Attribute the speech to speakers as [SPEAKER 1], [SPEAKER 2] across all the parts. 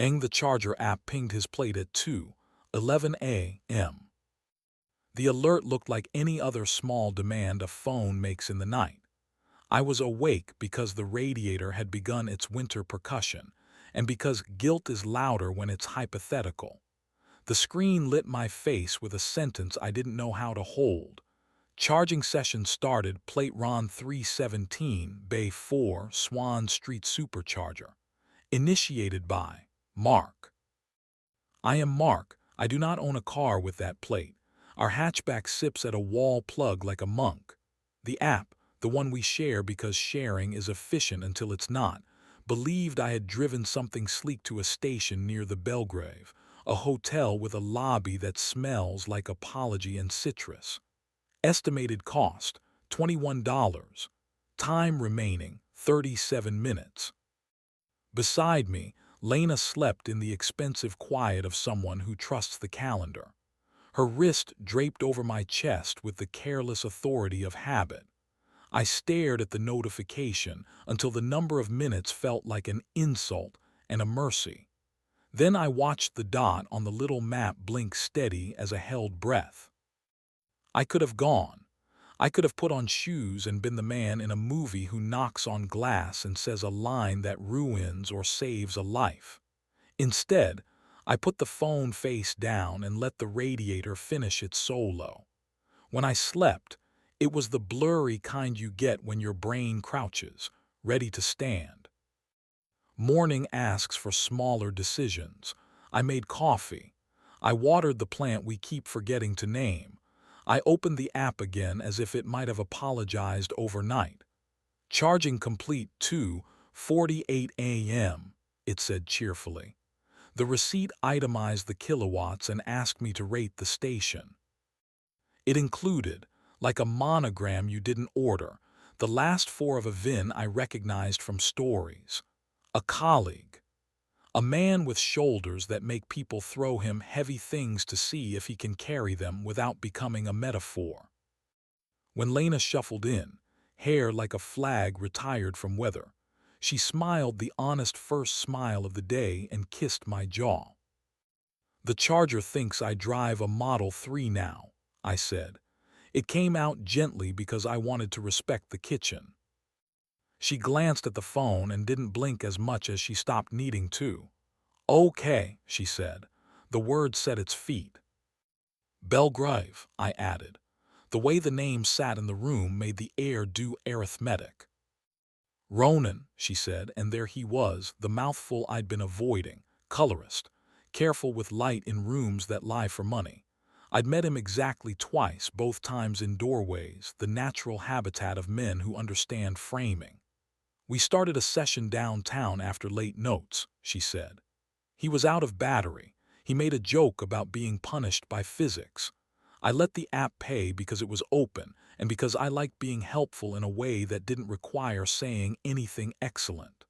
[SPEAKER 1] The charger app pinged his plate at 2:11 a.m. The alert looked like any other small demand a phone makes in the night. I was awake because the radiator had begun its winter percussion, and because guilt is louder when it's hypothetical. The screen lit my face with a sentence I didn't know how to hold. Charging session started, plate Ron 317, Bay 4, Swan Street Supercharger. Initiated by Mark. I am Mark. I do not own a car with that plate. Our hatchback sips at a wall plug like a monk. The app, the one we share because sharing is efficient until it's not, believed I had driven something sleek to a station near the Belgrave, a hotel with a lobby that smells like apology and citrus. Estimated cost, $21. Time remaining, 37 minutes. Beside me, Lena slept in the expensive quiet of someone who trusts the calendar. Her wrist draped over my chest with the careless authority of habit. I stared at the notification until the number of minutes felt like an insult and a mercy. Then I watched the dot on the little map blink steady as a held breath. I could have gone. I could have put on shoes and been the man in a movie who knocks on glass and says a line that ruins or saves a life. Instead, I put the phone face down and let the radiator finish its solo. When I slept, it was the blurry kind you get when your brain crouches, ready to stand. Morning asks for smaller decisions. I made coffee. I watered the plant we keep forgetting to name. I opened the app again as if it might have apologized overnight. Charging complete 2:48 a.m., it said cheerfully. The receipt itemized the kilowatts and asked me to rate the station. It included, like a monogram you didn't order, the last four of a VIN I recognized from stories. A colleague. A man with shoulders that make people throw him heavy things to see if he can carry them without becoming a metaphor. When Lena shuffled in, hair like a flag retired from weather, she smiled the honest first smile of the day and kissed my jaw. "The charger thinks I drive a Model 3 now," I said. It came out gently because I wanted to respect the kitchen. She glanced at the phone and didn't blink as much as she stopped needing to. "Okay," she said. The word set its feet. "Belgrave," I added. The way the name sat in the room made the air do arithmetic. "Ronan," she said, and there he was, the mouthful I'd been avoiding, colorist, careful with light in rooms that lie for money. I'd met him exactly twice, both times in doorways, the natural habitat of men who understand framing. "We started a session downtown after late notes," she said. "He was out of battery. He made a joke about being punished by physics. I let the app pay because it was open and because I liked being helpful in a way that didn't require saying anything excellent."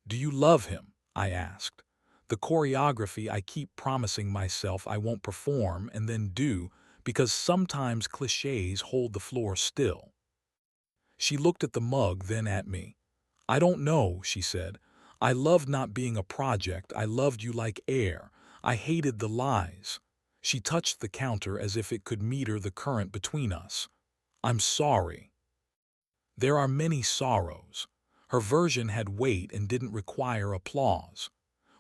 [SPEAKER 1] "Do you love him?" I asked. The choreography I keep promising myself I won't perform and then do because sometimes cliches hold the floor still. She looked at the mug, then at me. "I don't know," she said. "I loved not being a project. I loved you like air. I hated the lies." She touched the counter as if it could meter the current between us. "I'm sorry." There are many sorrows. Her version had weight and didn't require applause.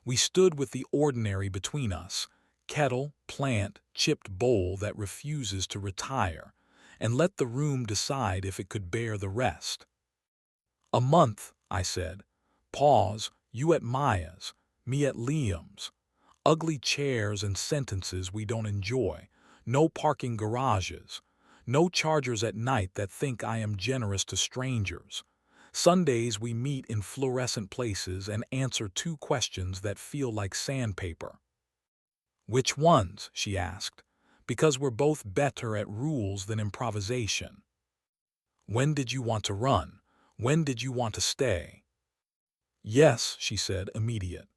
[SPEAKER 1] We stood with the ordinary between us, kettle, plant, chipped bowl that refuses to retire, and let the room decide if it could bear the rest. "A month," I said. Pause, you at Maya's, me at Liam's. Ugly chairs and sentences we don't enjoy. No parking garages. No chargers at night that think I am generous to strangers. Sundays we meet in fluorescent places and answer two questions that feel like sandpaper. "Which ones?" she asked, because we're both better at rules than improvisation. "When did you want to run? When did you want to stay?" "Yes," she said, immediate.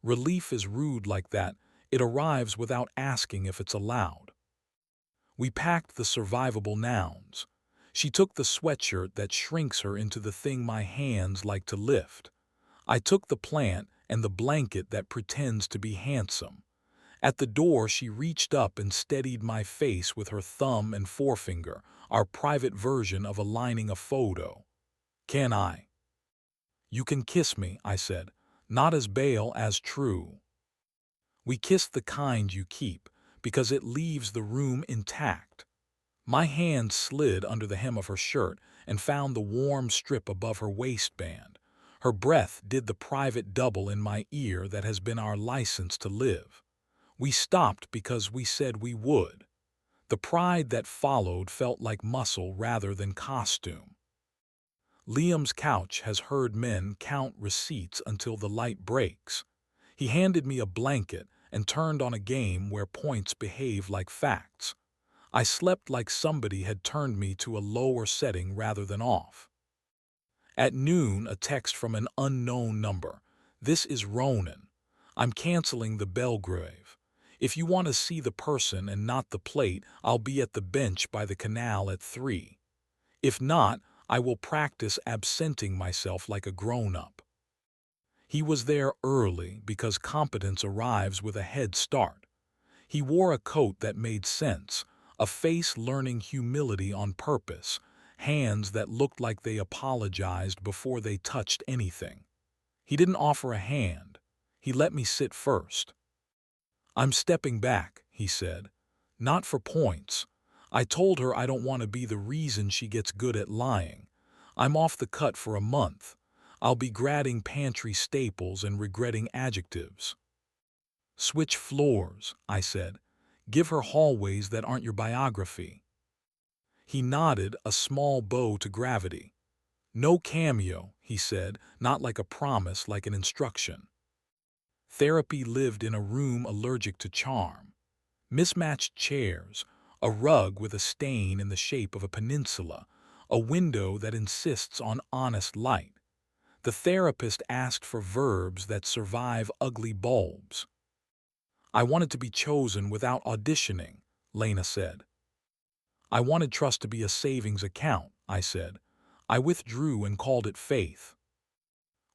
[SPEAKER 1] Relief is rude like that. It arrives without asking if it's allowed. We packed the survivable nouns. She took the sweatshirt that shrinks her into the thing my hands like to lift. I took the plant and the blanket that pretends to be handsome. At the door, she reached up and steadied my face with her thumb and forefinger, our private version of aligning a photo. "Can I?" "You can kiss me," I said, "not as bail, as true." We kissed the kind you keep, because it leaves the room intact. My hand slid under the hem of her shirt and found the warm strip above her waistband. Her breath did the private double in my ear that has been our license to live. We stopped because we said we would. The pride that followed felt like muscle rather than costume. Liam's couch has heard men count receipts until the light breaks. He handed me a blanket and turned on a game where points behave like facts. I slept like somebody had turned me to a lower setting rather than off. At noon, a text from an unknown number. "This is Ronan. I'm canceling the Belgrave. If you want to see the person and not the plate, I'll be at the bench by the canal at 3. If not, I will practice absenting myself like a grown-up." He was there early because competence arrives with a head start. He wore a coat that made sense, a face learning humility on purpose, hands that looked like they apologized before they touched anything. He didn't offer a hand. He let me sit first. "I'm stepping back," he said. "Not for points. I told her I don't want to be the reason she gets good at lying. I'm off the cut for a month. I'll be grading pantry staples and regretting adjectives." "Switch floors," I said. "Give her hallways that aren't your biography." He nodded, a small bow to gravity. "No cameo," he said, not like a promise, like an instruction. Therapy lived in a room allergic to charm. Mismatched chairs, a rug with a stain in the shape of a peninsula, a window that insists on honest light. The therapist asked for verbs that survive ugly bulbs. "I wanted to be chosen without auditioning," Lena said. "I wanted trust to be a savings account," I said. I withdrew and called it faith.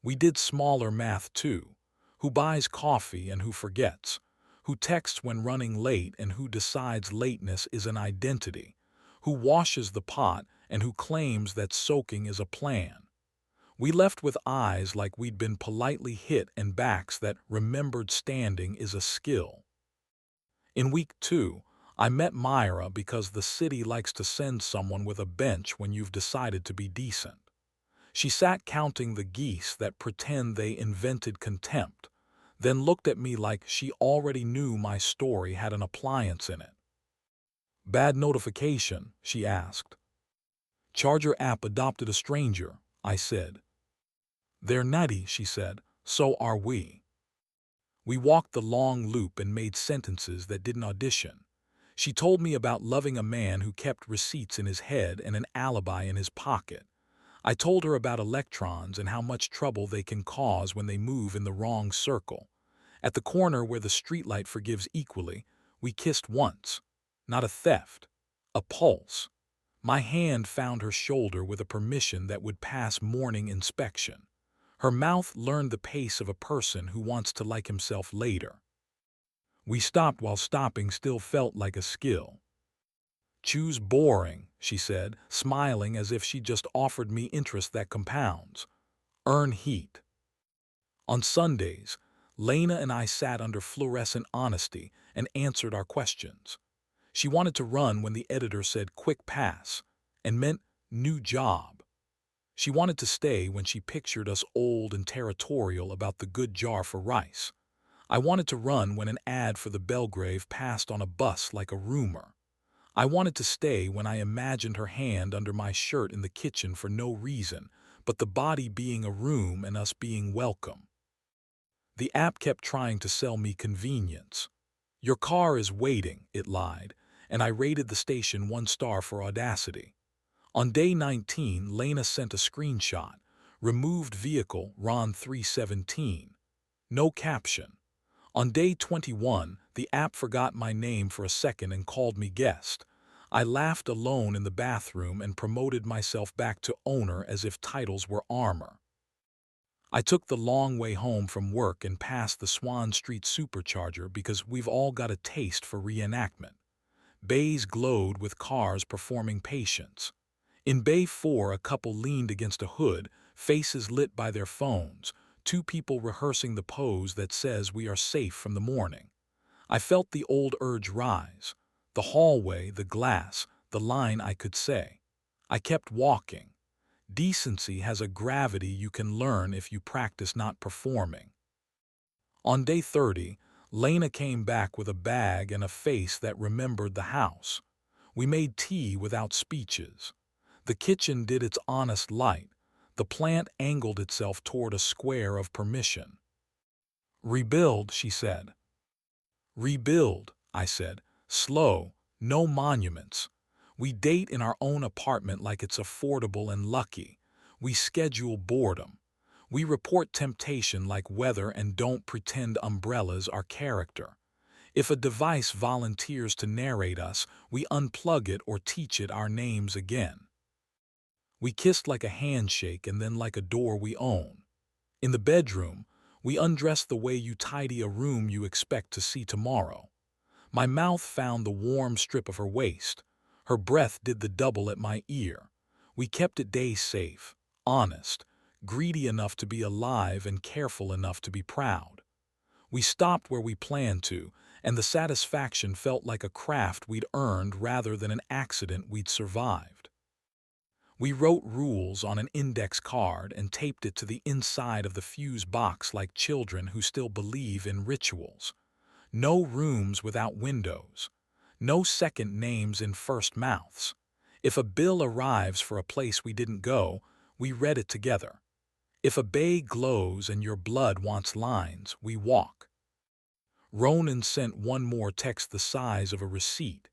[SPEAKER 1] We did smaller math too. Who buys coffee and who forgets? Who texts when running late and who decides lateness is an identity? Who washes the pot and who claims that soaking is a plan? We left with eyes like we'd been politely hit and backs that remembered standing is a skill. In week 2, I met Myra because the city likes to send someone with a bench when you've decided to be decent. She sat counting the geese that pretend they invented contempt, then looked at me like she already knew my story had an appliance in it. "Bad notification?" she asked. "Charger app adopted a stranger," I said. "They're nutty," she said. "So are we." We walked the long loop and made sentences that didn't audition. She told me about loving a man who kept receipts in his head and an alibi in his pocket. I told her about electrons and how much trouble they can cause when they move in the wrong circle. At the corner where the streetlight forgives equally, we kissed once. Not a theft, a pulse. My hand found her shoulder with a permission that would pass morning inspection. Her mouth learned the pace of a person who wants to like himself later. We stopped while stopping still felt like a skill. "Choose boring," she said, smiling as if she just offered me interest that compounds. "Earn heat." On Sundays, Lena and I sat under fluorescent honesty and answered our questions. She wanted to run when the editor said quick pass and meant new job. She wanted to stay when she pictured us old and territorial about the good jar for rice. I wanted to run when an ad for the Belgrave passed on a bus like a rumor. I wanted to stay when I imagined her hand under my shirt in the kitchen for no reason, but the body being a room and us being welcome. The app kept trying to sell me convenience. "Your car is waiting," it lied, and I rated the station 1 star for audacity. On day 19, Lena sent a screenshot. "Removed vehicle, Ron 317. No caption. On day 21, the app forgot my name for a second and called me guest. I laughed alone in the bathroom and promoted myself back to owner as if titles were armor. I took the long way home from work and passed the Swan Street Supercharger because we've all got a taste for reenactment. Bays glowed with cars performing Patience. In Bay 4, a couple leaned against a hood, faces lit by their phones, two people rehearsing the pose that says we are safe from the morning. I felt the old urge rise. The hallway, the glass, the line I could say. I kept walking. Decency has a gravity you can learn if you practice not performing. On day 30, Lena came back with a bag and a face that remembered the house. We made tea without speeches. The kitchen did its honest light. The plant angled itself toward a square of permission. "Rebuild," she said. "Rebuild," I said. "Slow, no monuments. We date in our own apartment like it's affordable and lucky. We schedule boredom. We report temptation like weather and don't pretend umbrellas are character. If a device volunteers to narrate us, we unplug it or teach it our names again. We kissed like a handshake and then like a door we own. In the bedroom, we undressed the way you tidy a room you expect to see tomorrow. My mouth found the warm strip of her waist. Her breath did the double at my ear. We kept it day safe, honest, greedy enough to be alive and careful enough to be proud. We stopped where we planned to, and the satisfaction felt like a craft we'd earned rather than an accident we'd survived. We wrote rules on an index card and taped it to the inside of the fuse box like children who still believe in rituals. No rooms without windows. No second names in first mouths. If a bill arrives for a place we didn't go, we read it together. If a bay glows and your blood wants lines, we walk. Ronan sent one more text the size of a receipt.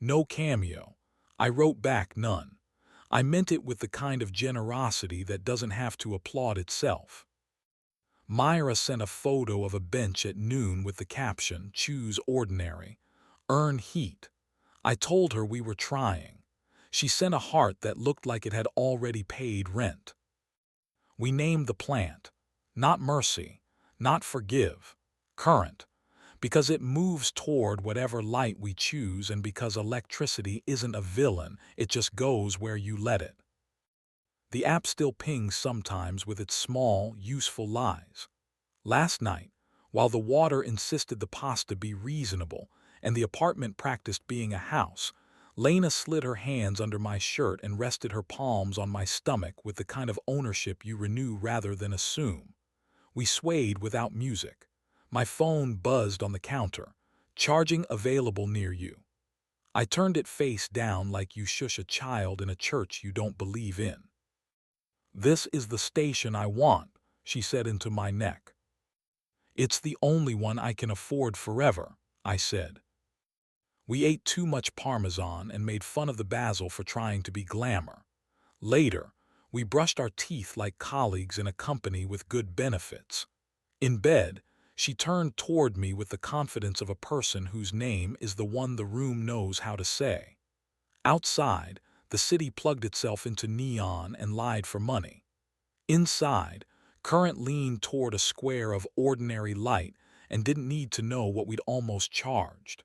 [SPEAKER 1] No cameo. I wrote back none. I meant it with the kind of generosity that doesn't have to applaud itself. Myra sent a photo of a bench at noon with the caption, "Choose ordinary. Earn heat." I told her we were trying. She sent a heart that looked like it had already paid rent. We named the plant. Not Mercy, not Forgive, Current. Because it moves toward whatever light we choose and because electricity isn't a villain, it just goes where you let it. The app still pings sometimes with its small, useful lies. Last night, while the water insisted the pasta be reasonable and the apartment practiced being a house, Lena slid her hands under my shirt and rested her palms on my stomach with the kind of ownership you renew rather than assume. We swayed without music. My phone buzzed on the counter. "Charging available near you." I turned it face down like you shush a child in a church you don't believe in. "This is the station I want," she said into my neck. "It's the only one I can afford forever," I said. We ate too much Parmesan and made fun of the basil for trying to be glamour. Later, we brushed our teeth like colleagues in a company with good benefits. In bed, she turned toward me with the confidence of a person whose name is the one the room knows how to say. Outside, the city plugged itself into neon and lied for money. Inside, Current leaned toward a square of ordinary light and didn't need to know what we'd almost charged.